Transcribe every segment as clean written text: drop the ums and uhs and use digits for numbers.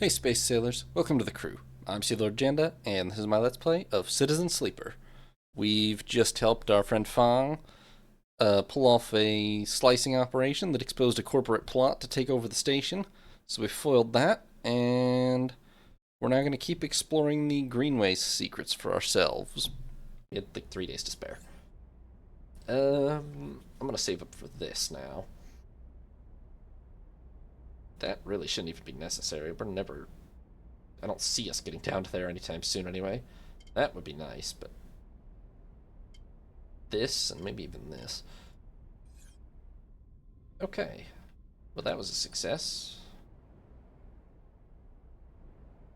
Hey Space Sailors, welcome to the crew. I'm Sea Lord Janda, and this is my Let's Play of Citizen Sleeper. We've just helped our friend Fong pull off a slicing operation that exposed a corporate plot to take over the station, so we foiled that, and we're now going to keep exploring the Greenway's secrets for ourselves. We had like 3 days to spare. I'm going to save up for this now. That really shouldn't even be necessary. We're never... I don't see us getting down to there anytime soon anyway. That would be nice, but... this, and maybe even this. Okay. Well, that was a success.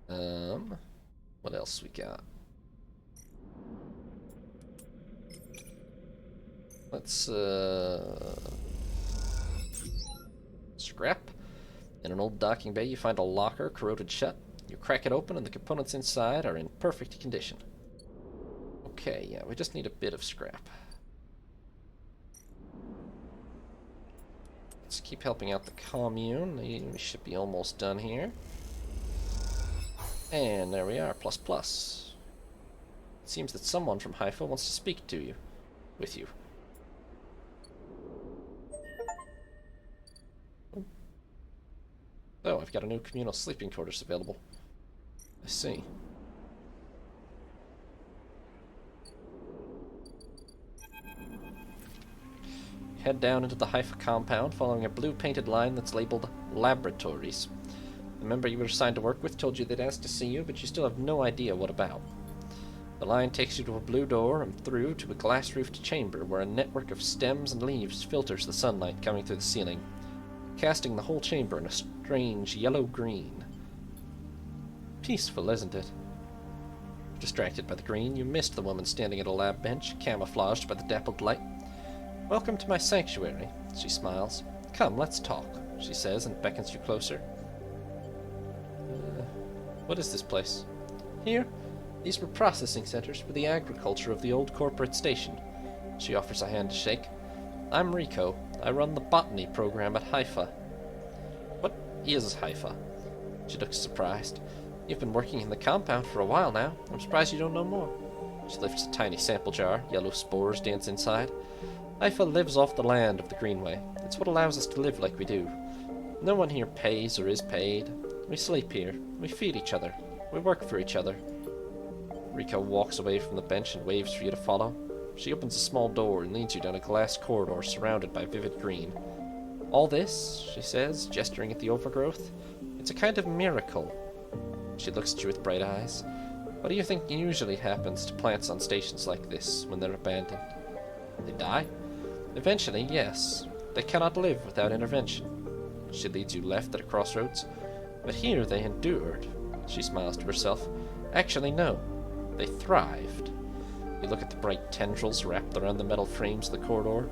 What else we got? Let's, scrap. In an old docking bay, you find a locker corroded shut. You crack it open, and the components inside are in perfect condition. Okay, yeah, we just need a bit of scrap. Let's keep helping out the commune. We should be almost done here. And there we are, plus plus. It seems that someone from Haifa wants to speak to you. With you. Oh, I've got a new communal sleeping quarters available. I see. Head down into the Haifa compound, following a blue painted line that's labeled Laboratories. The member you were assigned to work with told you they'd asked to see you, but you still have no idea what about. The line takes you to a blue door and through to a glass-roofed chamber where a network of stems and leaves filters the sunlight coming through the ceiling, casting the whole chamber in a strange yellow-green. Peaceful, isn't it? Distracted by the green, you missed the woman standing at a lab bench, camouflaged by the dappled light. "Welcome to my sanctuary," she smiles. "Come, let's talk," she says and beckons you closer. What is this place? Here, these were processing centers for the agriculture of the old corporate station. She offers a hand to shake. "I'm Rico. I run the botany program at Haifa." "What is Haifa?" She looks surprised. "You've been working in the compound for a while now. I'm surprised you don't know more." She lifts a tiny sample jar. Yellow spores dance inside. "Haifa lives off the land of the Greenway. It's what allows us to live like we do. No one here pays or is paid. We sleep here. We feed each other. We work for each other." Rico walks away from the bench and waves for you to follow. She opens a small door and leads you down a glass corridor surrounded by vivid green. "All this," she says, gesturing at the overgrowth, "it's a kind of miracle." She looks at you with bright eyes. "What do you think usually happens to plants on stations like this when they're abandoned? They die? Eventually, yes. They cannot live without intervention." She leads you left at a crossroads. "But here they endured." She smiles to herself. "Actually, no. They thrived." You look at the bright tendrils wrapped around the metal frames of the corridor.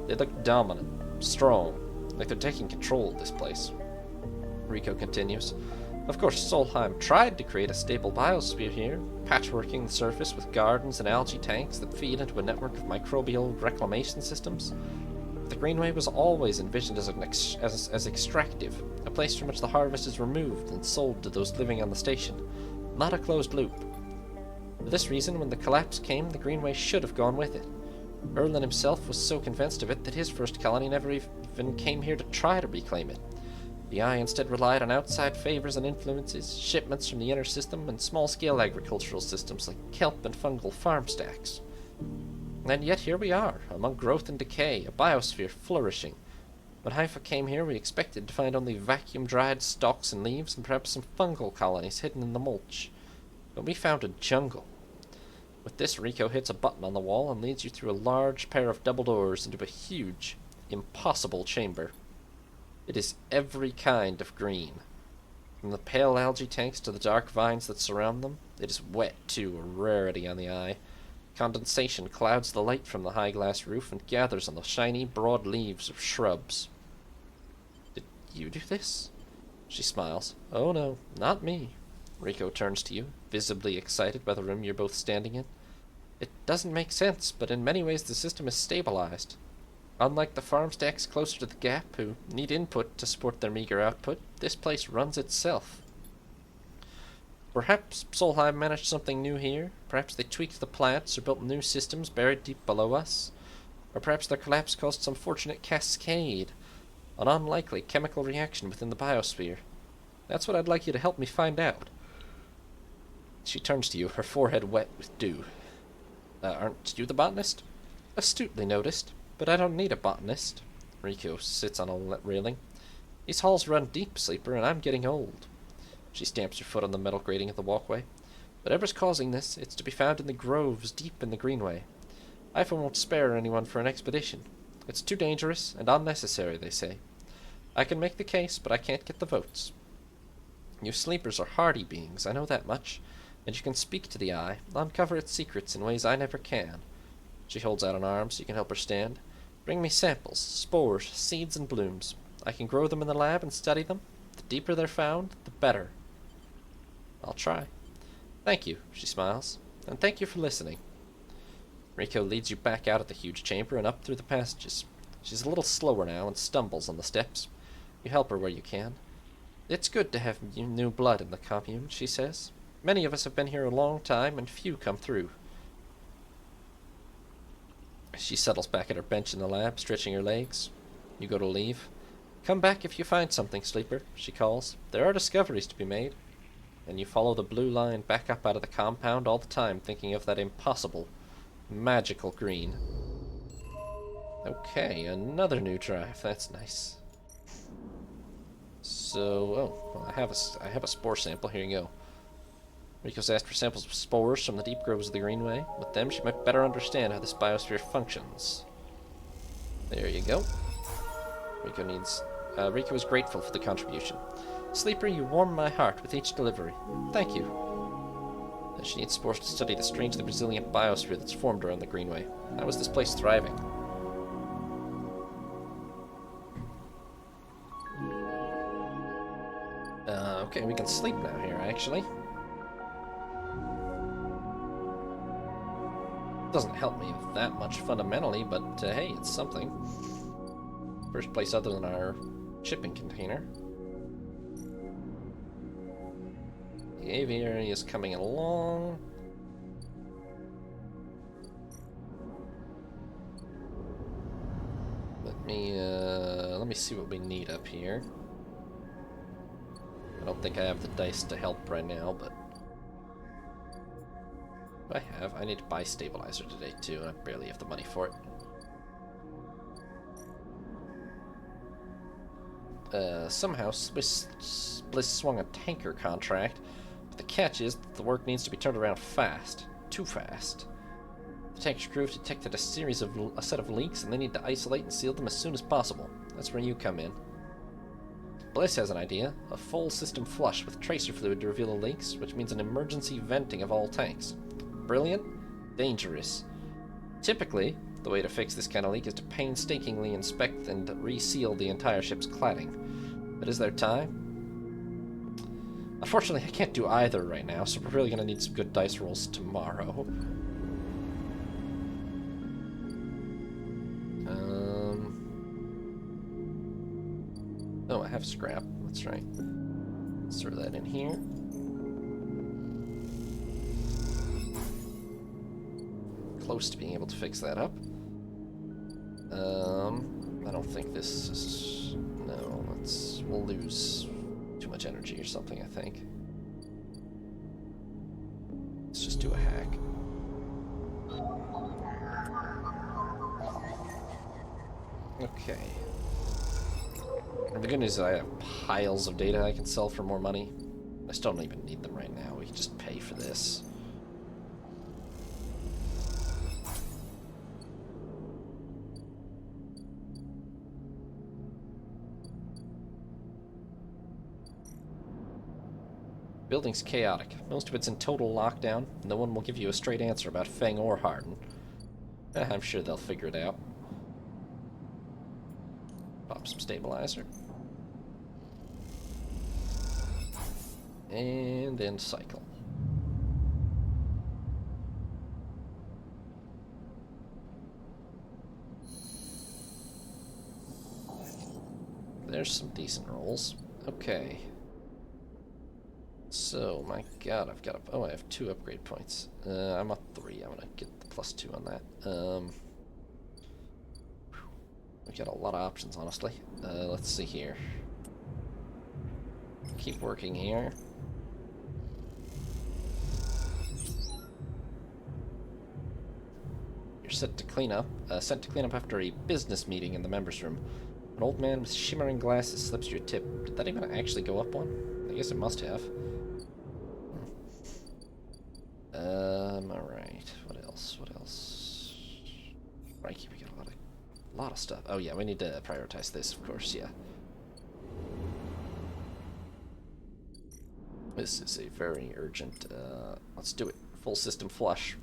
They look dominant, strong, like they're taking control of this place. Rico continues. "Of course, Solheim tried to create a stable biosphere here, patchworking the surface with gardens and algae tanks that feed into a network of microbial reclamation systems. The Greenway was always envisioned as extractive, a place from which the harvest is removed and sold to those living on the station, not a closed loop. For this reason, when the collapse came, the Greenway should have gone with it. Erlen himself was so convinced of it that his first colony never even came here to try to reclaim it. The Eye instead relied on outside favors and influences, shipments from the inner system, and small-scale agricultural systems like kelp and fungal farm stacks. And yet here we are, among growth and decay, a biosphere flourishing. When Haifa came here, we expected to find only vacuum-dried stalks and leaves and perhaps some fungal colonies hidden in the mulch. But we found a jungle. With this, Rico hits a button on the wall and leads you through a large pair of double doors into a huge, impossible chamber. It is every kind of green. From the pale algae tanks to the dark vines that surround them, it is wet too, a rarity on the eye. Condensation clouds the light from the high glass roof and gathers on the shiny, broad leaves of shrubs. "Did you do this?" She smiles. "Oh no, not me." Rico turns to you, visibly excited by the room you're both standing in. "It doesn't make sense, but in many ways the system is stabilized. Unlike the farm stacks closer to the gap, who need input to support their meager output, this place runs itself." Perhaps Solheim managed something new here. Perhaps they tweaked the plants or built new systems buried deep below us. Or perhaps their collapse caused some fortunate cascade, an unlikely chemical reaction within the biosphere. That's what I'd like you to help me find out. She turns to you, her forehead wet with dew. Aren't you the botanist? Astutely noticed, but I don't need a botanist. Rico sits on a railing. These halls run deep, Sleeper, and I'm getting old. She stamps her foot on the metal grating of the walkway. Whatever's causing this, it's to be found in the groves deep in the greenway. I won't spare anyone for an expedition. It's too dangerous and unnecessary, they say. I can make the case, but I can't get the votes. You sleepers are hardy beings, I know that much, and you can speak to the eye, uncover its secrets in ways I never can. She holds out an arm so you can help her stand. Bring me samples, spores, seeds, and blooms. I can grow them in the lab and study them. The deeper they're found, the better. I'll try. Thank you, she smiles, and thank you for listening. Rico leads you back out of the huge chamber and up through the passages. She's a little slower now and stumbles on the steps. You help her where you can. It's good to have new blood in the commune, she says. Many of us have been here a long time, and few come through. She settles back at her bench in the lab, stretching her legs. You go to leave. Come back if you find something, Sleeper, she calls. There are discoveries to be made. And you follow the blue line back up out of the compound, all the time thinking of that impossible, magical green. Okay, another new drive. That's nice. So, well, I have a spore sample. Here you go. Rico's asked for samples of spores from the deep groves of the Greenway. With them, she might better understand how this biosphere functions. There you go. Rico is grateful for the contribution. Sleeper, you warm my heart with each delivery. Thank you. She needs spores to study the strangely resilient biosphere that's formed around the Greenway. How is this place thriving? Okay, we can sleep now here, actually. Doesn't help me that much fundamentally, but hey, it's something. First place other than our shipping container. The aviary is coming along. Let me see what we need up here. I don't think I have the dice to help right now, but I need to buy stabilizer today too, and I barely have the money for it. Somehow Bliss swung a tanker contract, but the catch is that the work needs to be turned around fast. Too fast. The tanker's crew have detected a set of leaks, and they need to isolate and seal them as soon as possible. That's where you come in. Bliss has an idea. A full system flush with tracer fluid to reveal the leaks, which means an emergency venting of all tanks. Brilliant? Dangerous. Typically, the way to fix this kind of leak is to painstakingly inspect and reseal the entire ship's cladding. But is there time? Unfortunately, I can't do either right now, so we're really going to need some good dice rolls tomorrow. Oh, I have scrap. That's right. Let's throw that in here. Close to being able to fix that up. I don't think this is... No, we'll lose too much energy or something, I think. Let's just do a hack. Okay. And the good news is I have piles of data I can sell for more money. I still don't even need them right now. We can just pay for this. Building's chaotic. Most of it's in total lockdown. No one will give you a straight answer about Feng or Harden. I'm sure they'll figure it out. Pop some stabilizer. And then cycle. There's some decent rolls. Okay. So, my god, I've got oh, I have 2 upgrade points. I'm up 3. I'm gonna get the +2 on that. We've got a lot of options, honestly. Let's see here. Keep working here. You're set to clean up. Sent to clean up after a business meeting in the members' room. An old man with shimmering glasses slips you a tip. Did that even actually go up one? I guess it must have. Alright. What else? What else? Crikey, we got a lot of stuff. Oh yeah, we need to prioritize this, of course, yeah. This is a very urgent, let's do it. Full system flush.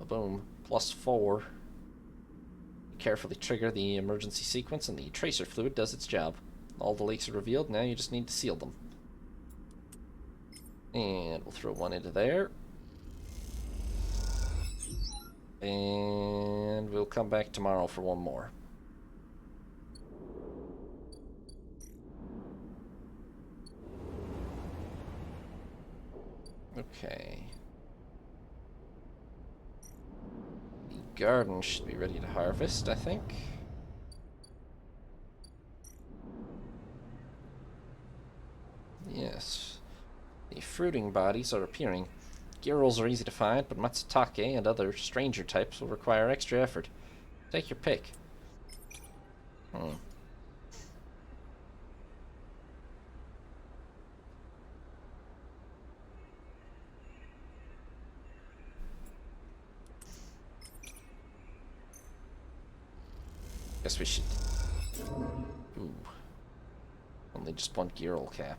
Boom. +4. Carefully trigger the emergency sequence and the tracer fluid does its job. All the leaks are revealed, now you just need to seal them. And we'll throw one into there. And we'll come back tomorrow for one more. Okay. The garden should be ready to harvest, I think. Yes. The fruiting bodies are appearing. Girls are easy to find, but Matsutake and other stranger types will require extra effort. Take your pick. Guess we should... Ooh. Only just one girl cap.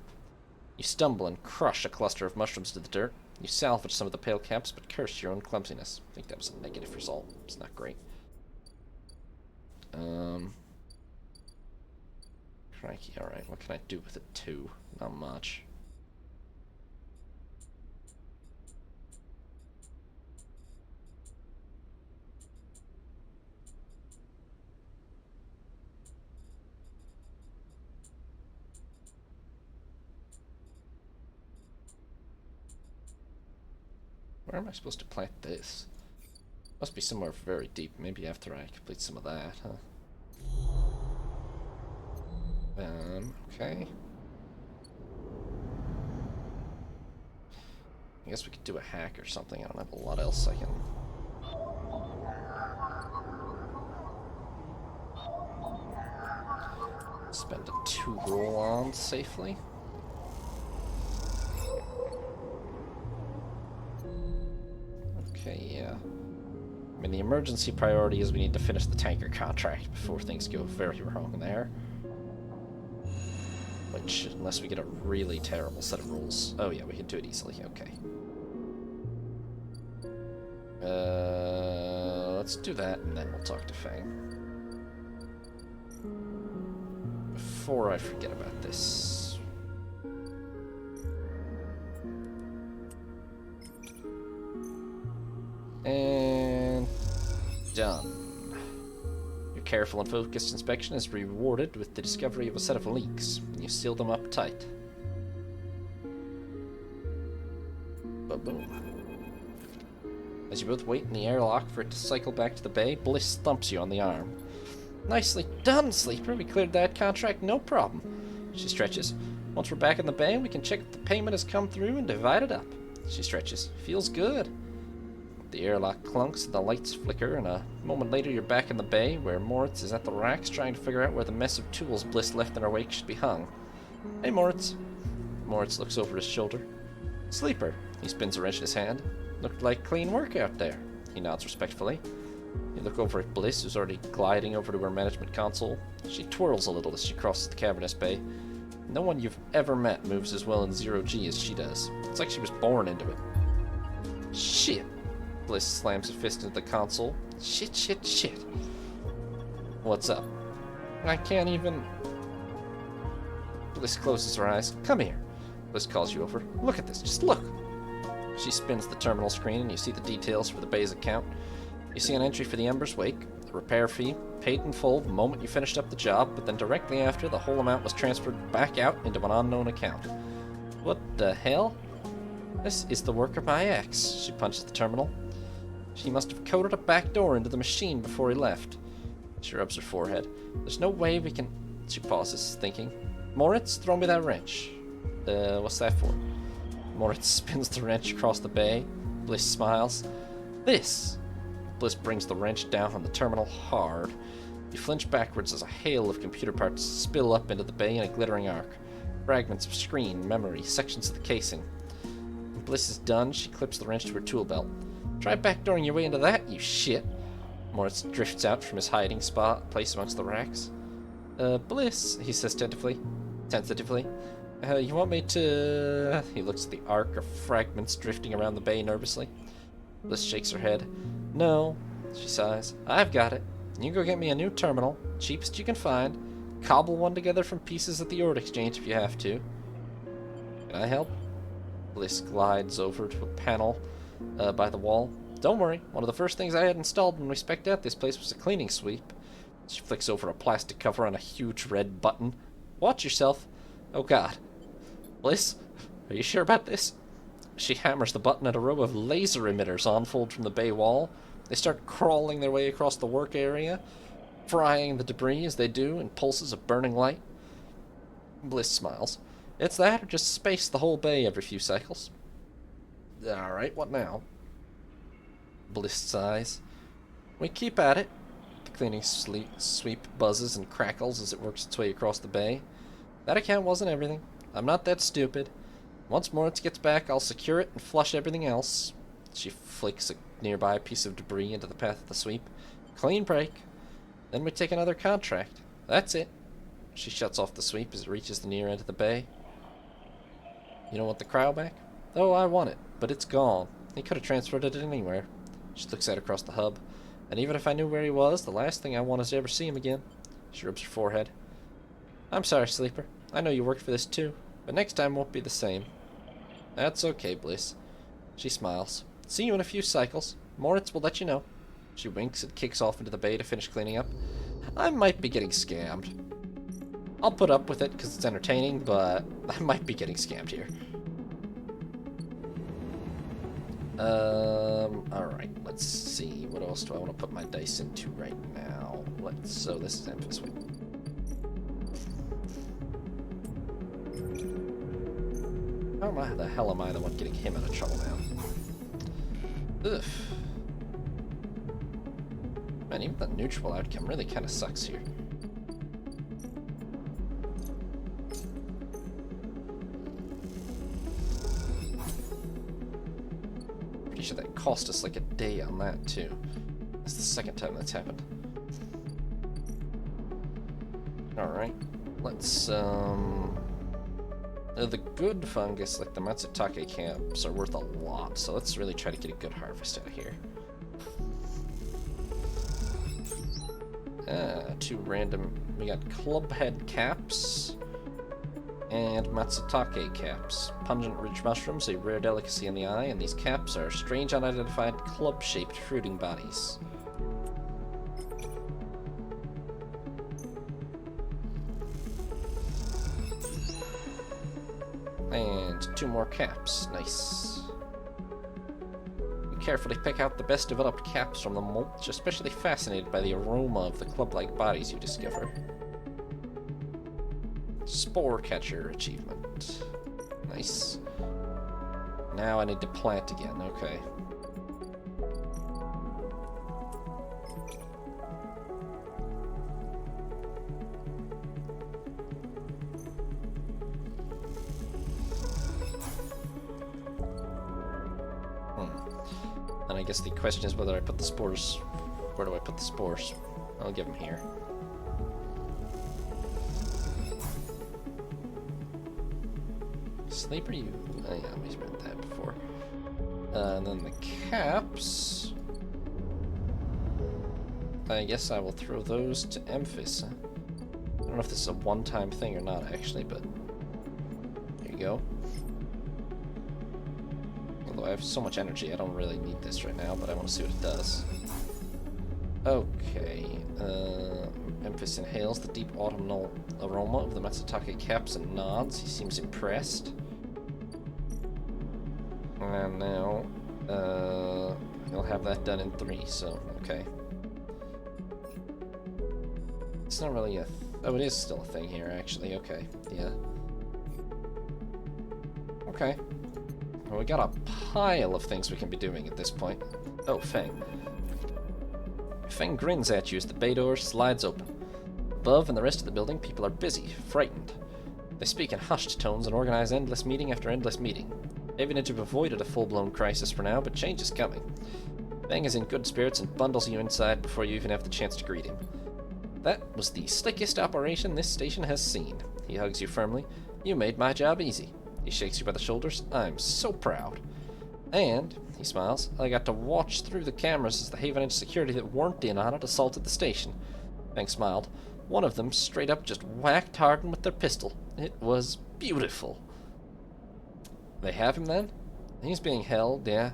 You stumble and crush a cluster of mushrooms to the dirt. You salvage some of the pale caps, but curse your own clumsiness. I think that was a negative result. It's not great. Crikey, alright. What can I do with it, too? Not much. Where am I supposed to plant this? Must be somewhere very deep. Maybe after I complete some of that, huh? Okay. I guess we could do a hack or something. I don't have a lot else I can... spend a 2 roll on safely. Okay, yeah. I mean, the emergency priority is we need to finish the tanker contract before things go very wrong there. Which, unless we get a really terrible set of rules... Oh yeah, we can do it easily, okay. Let's do that, and then we'll talk to Fang. Before I forget about this... And... done. Your careful and focused inspection is rewarded with the discovery of a set of leaks. You seal them up tight. Ba-boom. As you both wait in the airlock for it to cycle back to the bay, Bliss thumps you on the arm. Nicely done, Sleeper. We cleared that contract, no problem. She stretches. Once we're back in the bay, we can check if the payment has come through and divide it up. She stretches. Feels good. The airlock clunks and the lights flicker, and a moment later you're back in the bay, where Moritz is at the racks trying to figure out where the mess of tools Bliss left in her wake should be hung. Hey, Moritz. Moritz looks over his shoulder. Sleeper. He spins a wrench in his hand. Looked like clean work out there. He nods respectfully. You look over at Bliss, who's already gliding over to her management console. She twirls a little as she crosses the cavernous bay. No one you've ever met moves as well in zero-G as she does. It's like she was born into it. Shit! Bliss slams a fist into the console. Shit, shit, shit. What's up? I can't even... Bliss closes her eyes. Come here. Bliss calls you over. Look at this, just look. She spins the terminal screen and you see the details for the bay's account. You see an entry for the Ember's Wake, the repair fee, paid in full the moment you finished up the job, but then directly after, the whole amount was transferred back out into an unknown account. What the hell? This is the work of my ex. She punches the terminal. He must have coded a back door into the machine before he left. She rubs her forehead. There's no way we can... She pauses, thinking. Moritz, throw me that wrench. What's that for? Moritz spins the wrench across the bay. Bliss smiles. This! Bliss brings the wrench down on the terminal hard. You flinch backwards as a hail of computer parts spill up into the bay in a glittering arc. Fragments of screen, memory, sections of the casing. When Bliss is done, she clips the wrench to her tool belt. Try backdooring your way into that, you shit! Moritz drifts out from his hiding spot, placed amongst the racks. Bliss, he says tentatively. You want me to... He looks at the arc of fragments drifting around the bay nervously. Bliss shakes her head. No, she sighs. I've got it. You go get me a new terminal, cheapest you can find. Cobble one together from pieces at the Ord Exchange if you have to. Can I help? Bliss glides over to a panel by the wall. Don't worry, one of the first things I had installed when we spec'd out this place was a cleaning sweep. She flicks over a plastic cover on a huge red button. Watch yourself. Oh god. Bliss, are you sure about this? She hammers the button and a row of laser emitters unfold from the bay wall. They start crawling their way across the work area, frying the debris as they do in pulses of burning light. Bliss smiles. It's that or just space the whole bay every few cycles. Alright, what now? Bliss sighs. We keep at it. The cleaning sweep buzzes and crackles as it works its way across the bay. That account wasn't everything. I'm not that stupid. Once Moritz gets back, I'll secure it and flush everything else. She flicks a nearby piece of debris into the path of the sweep. Clean break. Then we take another contract. That's it. She shuts off the sweep as it reaches the near end of the bay. You don't want the cryo back? Oh, I want it, but it's gone. He could have transferred it anywhere. She looks out across the hub. And even if I knew where he was, the last thing I want is to ever see him again. She rubs her forehead. I'm sorry, Sleeper. I know you worked for this too, but next time won't be the same. That's okay, Bliss. She smiles. See you in a few cycles. Moritz will let you know. She winks and kicks off into the bay to finish cleaning up. I might be getting scammed. I'll put up with it because it's entertaining, but I might be getting scammed here. Alright, let's see. What else do I want to put my dice into right now? So this is Memphis. How the hell am I the one getting him out of trouble now? Ugh. Man, even the neutral outcome really kind of sucks here. Pretty sure that cost us like a day on that too. That's the second time that's happened. Alright, let's the good fungus, like the Matsutake camps, are worth a lot, so let's really try to get a good harvest out of here. Two random... We got clubhead caps and Matsutake caps. Pungent ridge mushrooms, a rare delicacy in the eye, and these caps are strange unidentified club-shaped fruiting bodies. And two more caps. Nice. You carefully pick out the best developed caps from the mulch, especially fascinated by the aroma of the club-like bodies you discover. Spore catcher achievement. Nice. Now I need to plant again. Okay. And I guess the question is whether I put the spores... Where do I put the spores? I'll give them here. Sleeper, you... Oh yeah, we've read that before. And then the caps... I guess I will throw those to Memphis. I don't know if this is a one-time thing or not, actually, but... Here you go. I have so much energy, I don't really need this right now, but I want to see what it does. Okay, Memphis inhales the deep autumnal aroma of the Matsutake caps and nods. He seems impressed. And now, you'll have that done in 3, so, okay. It's not really a... oh, it is still a thing here, actually. Okay, yeah. Okay. Well, we got a pile of things we can be doing at this point. Oh, Feng. Feng grins at you as the bay door slides open. Above and the rest of the building, people are busy, frightened. They speak in hushed tones and organize endless meeting after endless meeting. Maybe to have avoided a full-blown crisis for now, but change is coming. Feng is in good spirits and bundles you inside before you even have the chance to greet him. That was the slickest operation this station has seen. He hugs you firmly. You made my job easy. He shakes you by the shoulders. I'm so proud. And, he smiles, I got to watch through the cameras as the Haven Edge security that weren't in on it assaulted the station. Feng smiled. One of them straight up just whacked Hardin with their pistol. It was beautiful. They have him then? He's being held, yeah.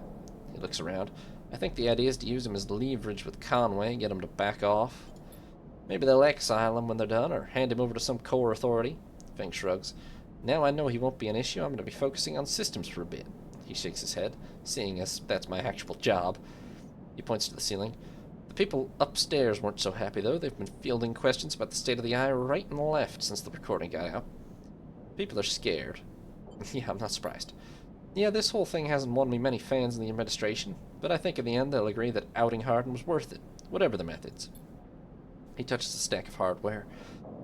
He looks around. I think the idea is to use him as leverage with Conway, get him to back off. Maybe they'll exile him when they're done, or hand him over to some core authority. Feng shrugs. Now I know he won't be an issue, I'm going to be focusing on systems for a bit. He shakes his head, seeing as that's my actual job. He points to the ceiling. The people upstairs weren't so happy, though. They've been fielding questions about the state of the eye right and left since the recording got out. People are scared. Yeah, I'm not surprised. Yeah, this whole thing hasn't won me many fans in the administration, but I think in the end they'll agree that outing Hardin was worth it, whatever the methods. He touches a stack of hardware.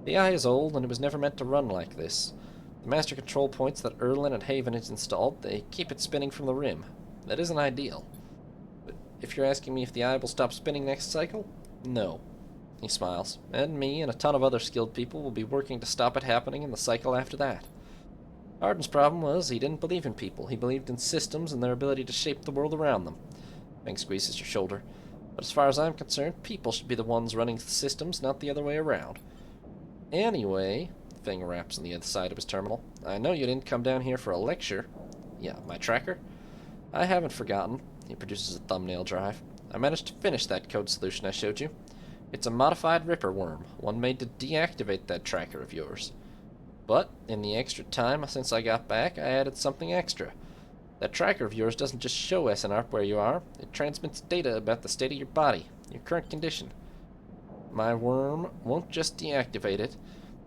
The eye is old, and it was never meant to run like this. The master control points that Erlin and Haven has installed, they keep it spinning from the rim. That isn't ideal. But if you're asking me if the eye will stop spinning next cycle, no. He smiles. And me and a ton of other skilled people will be working to stop it happening in the cycle after that. Hardin's problem was he didn't believe in people. He believed in systems and their ability to shape the world around them. Feng squeezes your shoulder. But as far as I'm concerned, people should be the ones running the systems, not the other way around. Anyway, Feng raps on the other side of his terminal. I know you didn't come down here for a lecture. Yeah, my tracker? I haven't forgotten. He produces a thumbnail drive. I managed to finish that code solution I showed you. It's a modified Ripper worm, one made to deactivate that tracker of yours. But, in the extra time since I got back, I added something extra. That tracker of yours doesn't just show SNARP where you are, it transmits data about the state of your body, your current condition. My worm won't just deactivate it,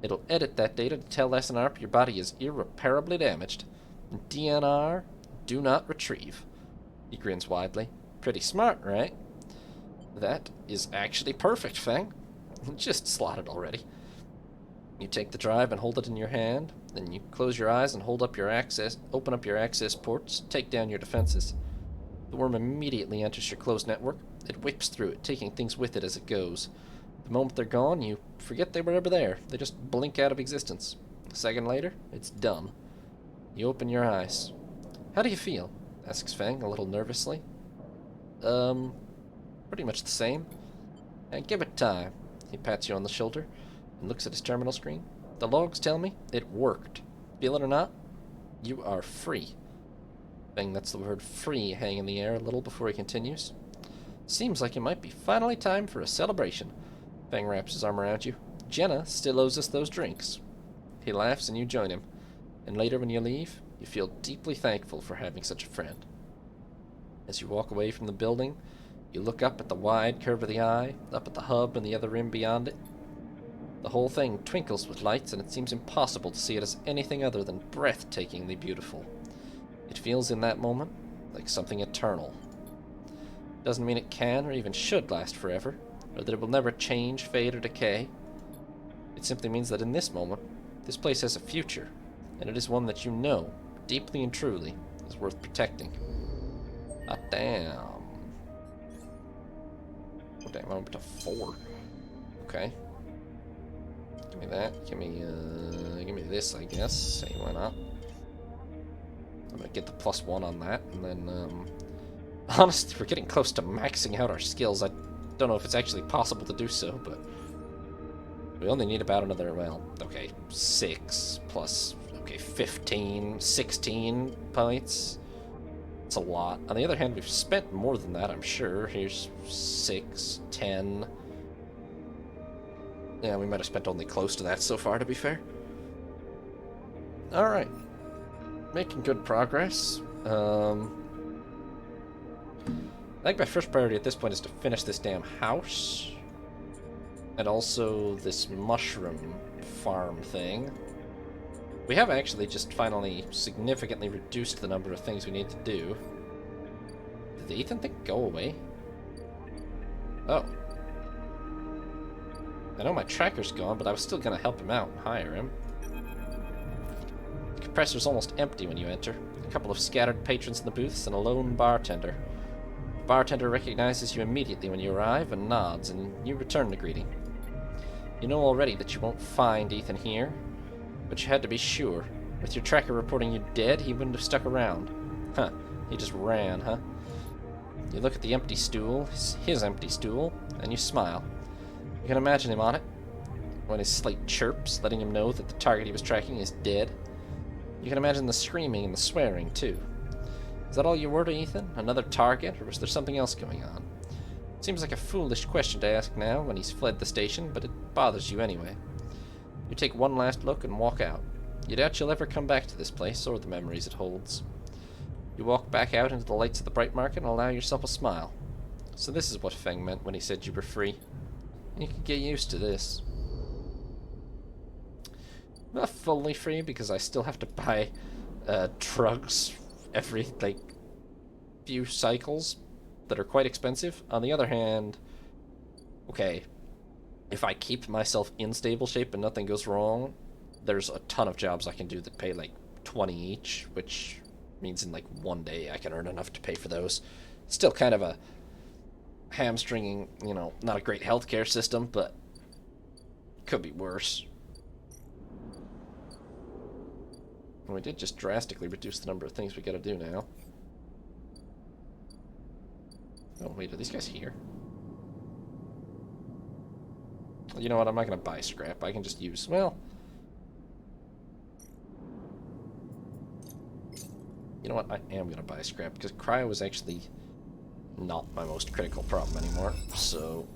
it'll edit that data to tell SNARP your body is irreparably damaged. DNR, do not retrieve. He grins widely. Pretty smart, right? That is actually perfect, Feng. Just slotted already. You take the drive and hold it in your hand, then you close your eyes and open up your access ports, take down your defenses. The worm immediately enters your closed network. It whips through it, taking things with it as it goes. The moment they're gone, you forget they were ever there. They just blink out of existence. A second later, it's done. You open your eyes. How do you feel? Asks Feng, a little nervously. Pretty much the same. And give it time. He pats you on the shoulder and looks at his terminal screen. The logs tell me it worked. Feel it or not, you are free. Feng lets the word free hang in the air a little before he continues. Seems like it might be finally time for a celebration. Feng wraps his arm around you. Jenna still owes us those drinks. He laughs and you join him. And later when you leave, you feel deeply thankful for having such a friend. As you walk away from the building, you look up at the wide curve of the eye, up at the hub and the other rim beyond it. The whole thing twinkles with lights, and it seems impossible to see it as anything other than breathtakingly beautiful. It feels in that moment like something eternal. Doesn't mean it can or even should last forever, or that it will never change, fade, or decay. It simply means that in this moment, this place has a future, and it is one that you know, deeply and truly, is worth protecting. Ah, damn. Oh, damn, I'm up to 4. Okay. Give me that. Give me this, I guess. Hey, why not? I'm gonna get the +1 on that, and then, honestly, we're getting close to maxing out our skills. I don't know if it's actually possible to do so, but we only need about another, well, okay, 6 plus, okay, 15, 16 points. It's a lot. On the other hand, we've spent more than that, I'm sure. Here's 6, 10. Yeah, we might have spent only close to that so far, to be fair. Alright. Making good progress. I think my first priority at this point is to finish this damn house. And also this mushroom farm thing. We have actually just finally significantly reduced the number of things we need to do. Did the Ethan thing go away? Oh. I know my tracker's gone, but I was still going to help him out and hire him. The compressor's almost empty when you enter. A couple of scattered patrons in the booths and a lone bartender. The bartender recognizes you immediately when you arrive and nods, and you return the greeting. You know already that you won't find Ethan here, but you had to be sure. With your tracker reporting you dead, he wouldn't have stuck around. Huh, he just ran, huh? You look at the empty stool, his empty stool, and you smile. You can imagine him on it, when his slate chirps, letting him know that the target he was tracking is dead. You can imagine the screaming and the swearing, too. Is that all you were to Ethan? Another target, or was there something else going on? Seems like a foolish question to ask now when he's fled the station, but it bothers you anyway. You take one last look and walk out. You doubt you'll ever come back to this place, or the memories it holds. You walk back out into the lights of the bright market and allow yourself a smile. So this is what Feng meant when he said you were free. You can get used to this. I'm not fully free because I still have to buy drugs every, few cycles that are quite expensive. On the other hand, okay, if I keep myself in stable shape and nothing goes wrong, there's a ton of jobs I can do that pay 20 each, which means in one day I can earn enough to pay for those. Still kind of a hamstringing, not a great healthcare system, but could be worse. And we did just drastically reduce the number of things we gotta do now. Oh wait, are these guys here? You know what, I'm not gonna buy scrap, I can just use, well... You know what, I am gonna buy scrap, because cryo is actually not my most critical problem anymore, so...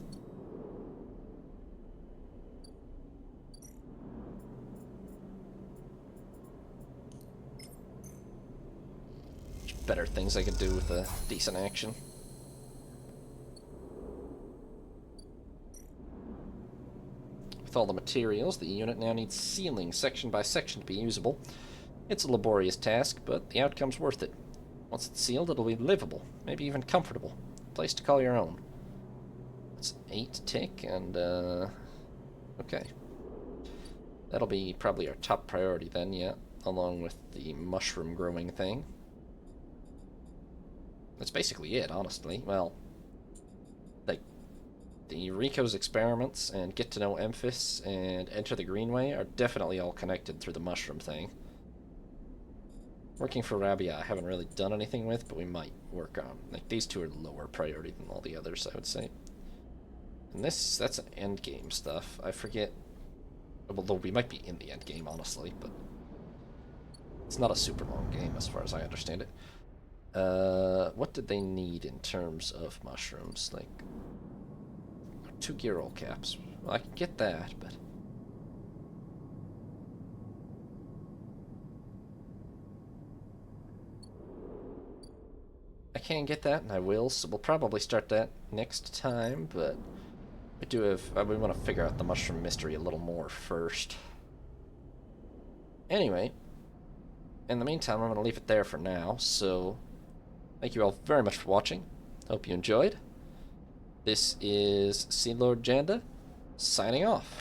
There's better things I could do with a decent action. With all the materials, the unit now needs sealing section by section to be usable. It's a laborious task, but the outcome's worth it. Once it's sealed, it'll be livable, maybe even comfortable. A place to call your own. It's 8 tick, and, okay. That'll be probably our top priority then, yeah, along with the mushroom growing thing. That's basically it, honestly. Well, the Rico's experiments and get to know Memphis and enter the Greenway are definitely all connected through the mushroom thing. Working for Rabia I haven't really done anything with, but we might work on. These two are lower priority than all the others, I would say. And that's an endgame stuff. I forget, although we might be in the endgame, honestly, but it's not a super long game as far as I understand it. What did they need in terms of mushrooms? 2 gear roll caps. Well, I can get that, but... I can get that, and I will, so we'll probably start that next time, but we do have... we want to figure out the mushroom mystery a little more first. Anyway, in the meantime, I'm going to leave it there for now, so thank you all very much for watching. Hope you enjoyed. This is Sea Lord Janda, signing off.